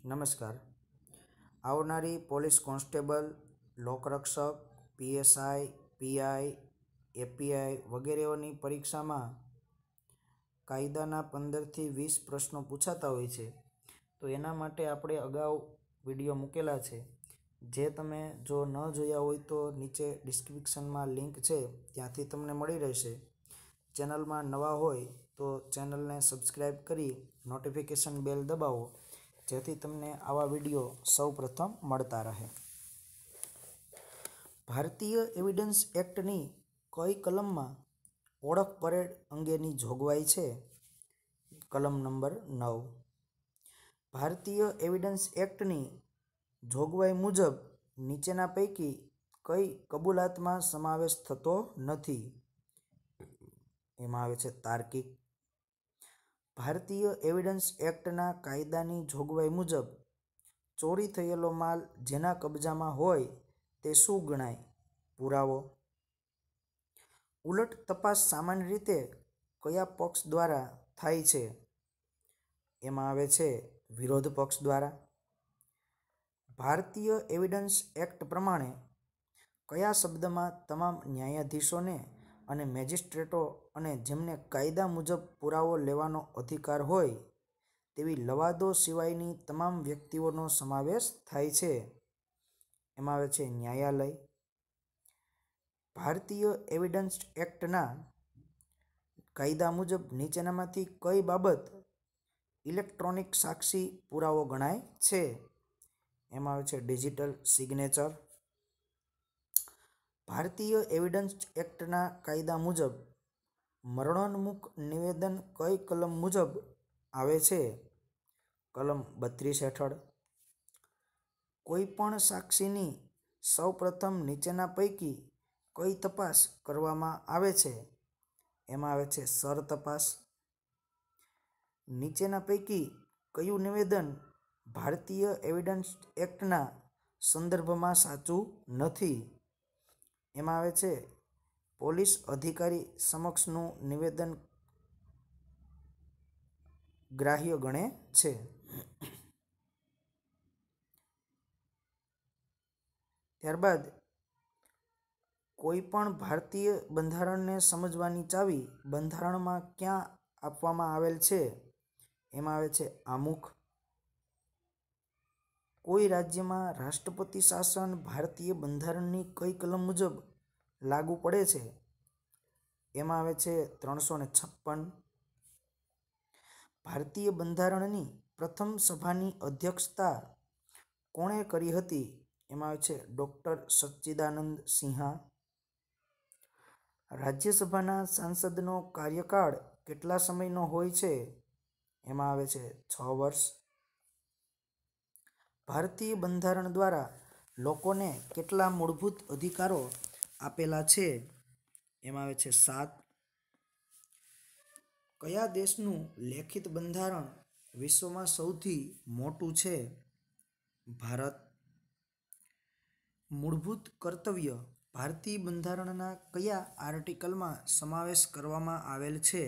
નમસ્કાર. આવનારી police constable, લોકરક્ષક, પીએસઆઈ, પીઆઈ, એપીઆઈ વગેરેઓની પરીક્ષામાં કાયદાના 15થી 20 પ્રશ્નો પૂછાતા હોય છે. તો એના માટે આપણે અગાઉ વિડીયો મૂકેલા છે. જે તમે જો ન જોયા હોય તો નીચે ડિસ્ક્રિપ્શનમાં લિંક છે, ત્યાંથી તમને મળી રહેશે. ચેનલમાં નવા હોય તો ચેનલને સબસ્ક્રાઈબ કરી નોટિફિકેશન બેલ દબાવો, જેથી તમને આવા વિડીયો સૌપ્રથમ મળતા રહે. ભારતીય એવિડન્સ એક્ટની કઈ કલમમાં ઓળખ પરેડ અંગેની જોગવાઈ છે? કલમ નંબર 9. ભારતીય એવિડન્સ એક્ટની જોગવાઈ મુજબ નીચેના પૈકી કઈ કબૂલાતમાં સમાવેશ થતો નથી? એમાં આવે છે તાર્કિક. ભારતીય એવિડન્સ એક્ટના કાયદાની જોગવાઈ મુજબ ચોરી થયેલો માલ જેના કબજામાં હોય તે શું ગણાય? પુરાવો. ઉલટ તપાસ સામાન્ય રીતે કયા પક્ષ દ્વારા થાય છે? એમાં આવે છે વિરોધ પક્ષ દ્વારા. ભારતીય એવિડન્સ એક્ટ પ્રમાણે કયા શબ્દમાં તમામ ન્યાયાધીશોને અને મેજિસ્ટ્રેટો અને જેમને કાયદા મુજબ પુરાવો લેવાનો અધિકાર હોય તેવી લવાદો સિવાયની તમામ વ્યક્તિઓનો સમાવેશ થાય છે? એમાં આવે છે ન્યાયાલય. ભારતીય એવિડન્સ એક્ટના કાયદા મુજબ નીચેનામાંથી કઈ બાબત ઇલેક્ટ્રોનિક સાક્ષી પુરાવો ગણાય છે? એમાં આવે છે ડિજિટલ સિગ્નેચર. ભારતીય એવિડન્સ એક્ટના કાયદા મુજબ મરણોન્મુખ નિવેદન કઈ કલમ મુજબ આવે છે? કલમ 32 હેઠળ. કોઈ પણ સાક્ષીની સૌપ્રથમ નીચેના પૈકી કઈ તપાસ કરવામાં આવે છે? એમાં આવે છે સર તપાસ. નીચેના પૈકી કયું નિવેદન ભારતીય એવિડન્સ એક્ટના સંદર્ભમાં સાચું નથી? એમાં આવે છે પોલીસ અધિકારી સમક્ષનું નિવેદન ગ્રાહ્ય ગણે છે. ત્યારબાદ કોઈ પણ ભારતીય બંધારણને સમજવાની ચાવી બંધારણમાં ક્યાં આપવામાં આવેલ છે? એમાં આવે છે આમુખ. કોઈ રાજ્યમાં રાષ્ટ્રપતિ શાસન ભારતીય બંધારણની કઈ કલમ મુજબ લાગુ પડે છે? એમાં આવે છે 356. ભારતીય બંધારણની પ્રથમ સભાની અધ્યક્ષતા કોણે કરી હતી? એમાં આવે છે ડૉક્ટર સચ્ચિદાનંદ સિન્હા. રાજ્યસભાના સાંસદનો કાર્યકાળ કેટલા સમયનો હોય છે? એમાં આવે છે 6 વર્ષ. ભારતીય બંધારણ દ્વારા લોકોને કેટલા મૂળભૂત અધિકારો આપેલા છે? એમાં આવે છે 7. કયા દેશનું લેખિત બંધારણ વિશ્વમાં સૌથી મોટું છે? ભારત. મૂળભૂત કર્તવ્ય ભારતીય બંધારણના કયા આર્ટિકલમાં સમાવેશ કરવામાં આવેલ છે?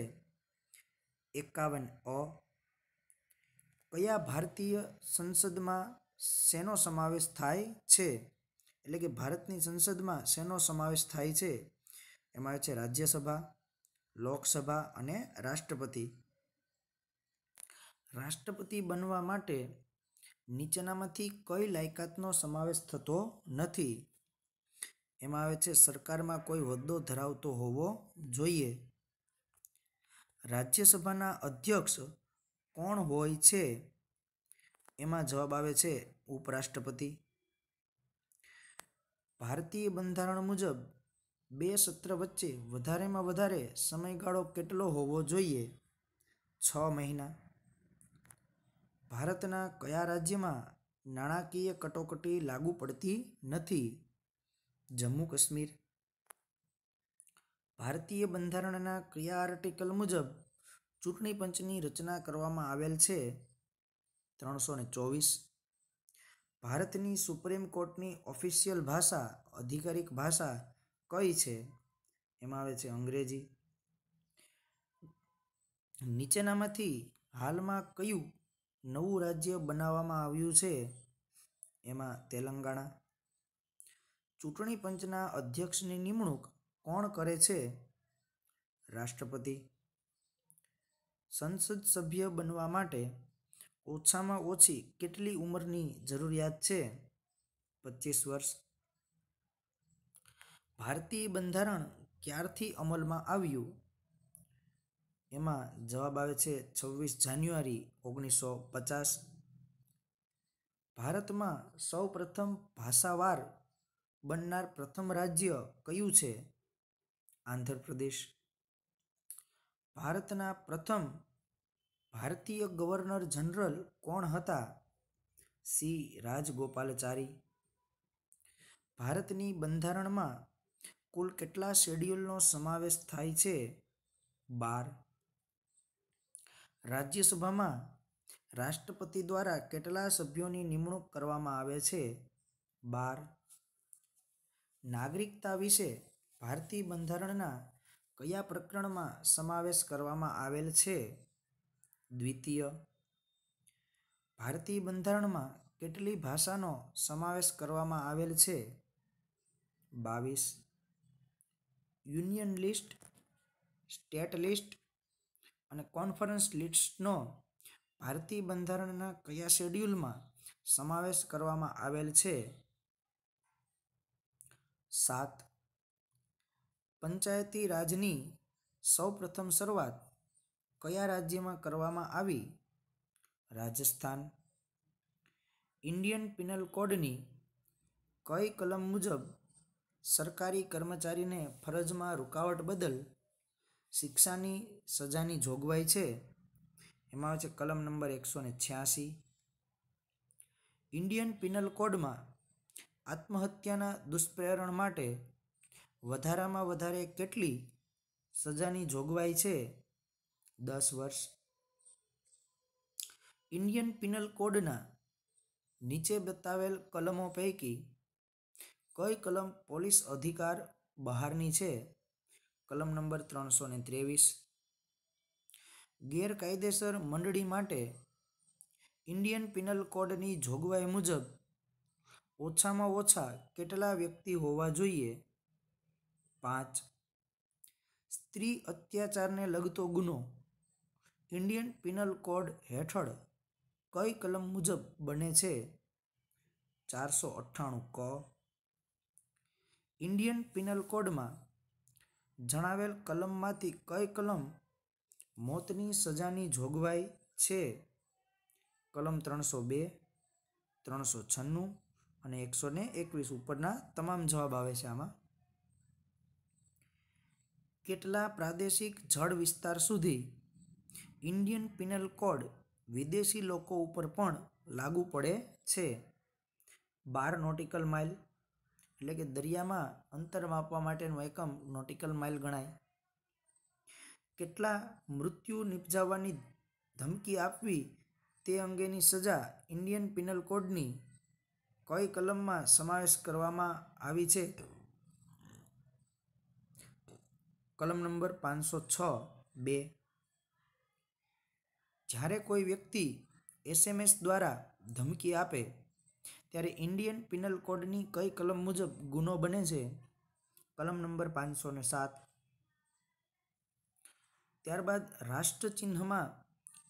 51 અ. કયા ભારતીય સંસદમાં શેનો સમાવેશ થાય છે? એટલે કે ભારતની સંસદમાં શેનો સમાવેશ થાય છે? એમાં આવે છે રાજ્યસભા, લોકસભા અને રાષ્ટ્રપતિ. રાષ્ટ્રપતિ બનવા માટે નીચેનામાંથી કઈ લાયકાતનો સમાવેશ થતો નથી? એમાં આવે છે સરકારમાં કોઈ હોદ્દો ધરાવતો હોવો જોઈએ. રાજ્યસભાના અધ્યક્ષ કોણ હોય છે? એમાં જવાબ આવે છે ઉપરાષ્ટ્રપતિ. ભારતીય બંધારણ મુજબ 2 સત્ર વચ્ચે વધારેમાં વધારે સમયગાળો કેટલો હોવો જોઈએ? 6 મહિના. ભારતના કયા રાજ્યમાં નાણાકીય કટોકટી લાગુ પડતી નથી? જમ્મુ કાશ્મીર. ભારતીય બંધારણના કયા આર્ટિકલ મુજબ ચૂંટણી પંચની રચના કરવામાં આવેલ છે? 324. ભારતની સુપ્રીમ કોર્ટની ઓફિશિયલ ભાષા, આધિકારિક ભાષા કઈ છે? એમાં આવે છે અંગ્રેજી. નીચેનામાંથી હાલમાં કયું નવું રાજ્ય બનાવવામાં આવ્યું છે એમાં તેલંગાણા. ચૂંટણી પંચના અધ્યક્ષની નિમણૂક કોણ કરે છે? રાષ્ટ્રપતિ. સંસદ સભ્ય બનવા માટે ઓછામાં ઓછી કેટલી ઉંમરની જરૂરિયાત છે? 25 વર્ષ. ભારતીય બંધારણ ક્યારથી અમલમાં આવ્યું? એમાં જવાબ આવે છે 26 જાન્યુઆરી 1950. ભારતમાં સૌ પ્રથમ ભાષાવાર બનનાર પ્રથમ રાજ્ય કયું છે? આંધ્રપ્રદેશ. ભારતના પ્રથમ ભારતીય ગવર્નર જનરલ કોણ હતા? સી રાજગોપાલાચારી. ભારતની બંધારણમાં કુલ કેટલા શેડ્યુલનો સમાવેશ થાય છે? 12. રાજ્યસભામાં રાષ્ટ્રપતિ દ્વારા કેટલા સભ્યોની નિમણૂક કરવામાં આવે છે? 12. નાગરિકતા વિશે ભારતીય બંધારણના કયા પ્રકરણમાં સમાવેશ કરવામાં આવેલ છે? દ્વિતીય. ભારતીય બંધારણમાં કેટલી ભાષાનો સમાવેશ કરવામાં આવેલ છે? 22. યુનિયન લિસ્ટ, સ્ટેટ લિસ્ટ અને કોન્ફરન્સ લિસ્ટનો ભારતીય બંધારણના કયા શેડ્યુલમાં સમાવેશ કરવામાં આવેલ છે? 7. પંચાયતી રાજની સૌ પ્રથમ શરૂઆત કયા રાજ્યમાં કરવામાં આવી? રાજસ્થાન. ઇન્ડિયન પિનલ કોડની કઈ કલમ મુજબ સરકારી કર્મચારીને ફરજમાં રૂકાવટ બદલ શિક્ષાની સજાની જોગવાઈ છે? એમાં આવે છે કલમ નંબર 186. ઇન્ડિયન પિનલ કોડમાં આત્મહત્યાના દુષ્પ્રેરણ માટે વધારામાં વધારે કેટલી સજાની જોગવાઈ છે? 10 વર્ષ. ઇન્ડિયન પિનલ કોડના નીચે બતાવેલ કલમો પૈકી કઈ કલમ પોલીસ અધિકાર બહારની છે? કલમ નંબર 323. ગેરકાયદેસર મંડળી માટે ઇન્ડિયન પિનલ કોડની જોગવાઈ મુજબ ઓછામાં ઓછા કેટલા વ્યક્તિ હોવા જોઈએ? 5. સ્ત્રી અત્યાચારને લગતો ગુનો ઇન્ડિયન પિનલ કોડ હેઠળ કઈ કલમ મુજબ બને છે? 498 ક. ઇન્ડિયન પિનલ કોડમાં જણાવેલ કલમમાંથી કઈ કલમ મોતની સજાની જોગવાઈ છે? કલમ 302, 396 અને 121 ઉપરના તમામ જવાબ આવે છે આમાં. કેટલા પ્રાદેશિક જળ વિસ્તાર સુધી ઇન્ડિયન પિનલ કોડ વિદેશી લોકો ઉપર પણ લાગુ પડે છે? 12 નોટિકલ માઇલ, એટલે કે દરિયામાં અંતર માપવા માટેનું એકમ નોટિકલ માઇલ ગણાય. કેટલા મૃત્યુ નિપજાવવાની ધમકી આપવી તે અંગેની સજા ઇન્ડિયન પિનલ કોડની કઈ કલમમાં સમાવેશ કરવામાં આવી છે? કલમ નંબર 506(2). જ્યારે કોઈ વ્યક્તિ SMS દ્વારા ધમકી આપે ત્યારે ઇન્ડિયન પિનલ કોડની કઈ કલમ મુજબ ગુનો બને છે? કલમ નંબર 507. ત્યારબાદ રાષ્ટ્રચિહ્નમાં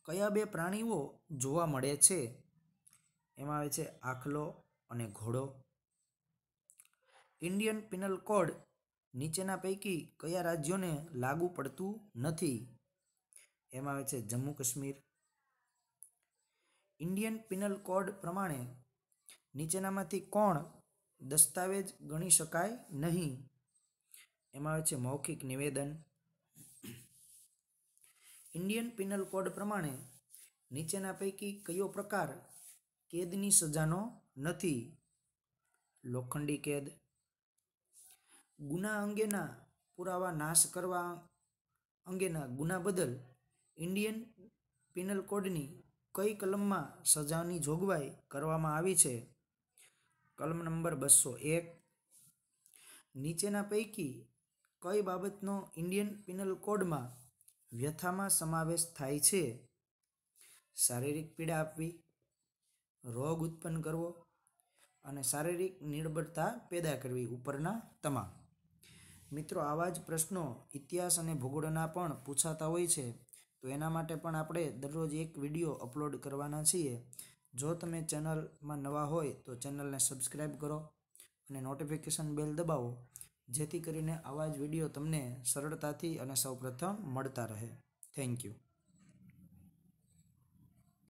કયા બે પ્રાણીઓ જોવા મળે છે? એમાં આવે છે આખલો અને ઘોડો. ઇન્ડિયન પિનલ કોડ નીચેના પૈકી કયા રાજ્યોને લાગુ પડતું નથી? એમાં આવે છે Jammu Kashmir. Indian penal code પ્રમાણે નીચેનામાંથી કોણ દસ્તાવેજ ગણી શકાય નહીં? એમાં આવે છે મૌખિક નિવેદન. ઇન્ડિયન પિનલ કોડ પ્રમાણે નીચેના પૈકી કયો પ્રકાર કેદની સજાનો નથી? લોખંડી કેદ. ગુના અંગેના પુરાવા નાશ કરવા અંગેના ગુના બદલ ઇન્ડિયન પિનલ કોડની કઈ કલમમાં સજાની જોગવાઈ કરવામાં આવી છે? કલમ નંબર 201. નીચેના પૈકી કઈ બાબતનો ઇન્ડિયન પિનલ કોડમાં વ્યથામાં સમાવેશ થાય છે? શારીરિક પીડા આપવી, રોગ ઉત્પન્ન કરવો અને શારીરિક નિર્બળતા પેદા કરવી. ઉપરના તમામ મિત્રો આવા જ પ્રશ્નો ઇતિહાસ અને ભૂગોળના પણ પૂછાતા હોય છે. તો એના માટે પણ આપણે દરરોજ એક વિડીયો અપલોડ કરવાના છીએ. જો તમે ચેનલમાં નવા હોય તો ચેનલને સબસ્ક્રાઈબ કરો અને નોટિફિકેશન બેલ દબાવો, જેથી કરીને આવા જ વિડીયો તમને સરળતાથી અને સૌપ્રથમ મળતા રહે. Thank you.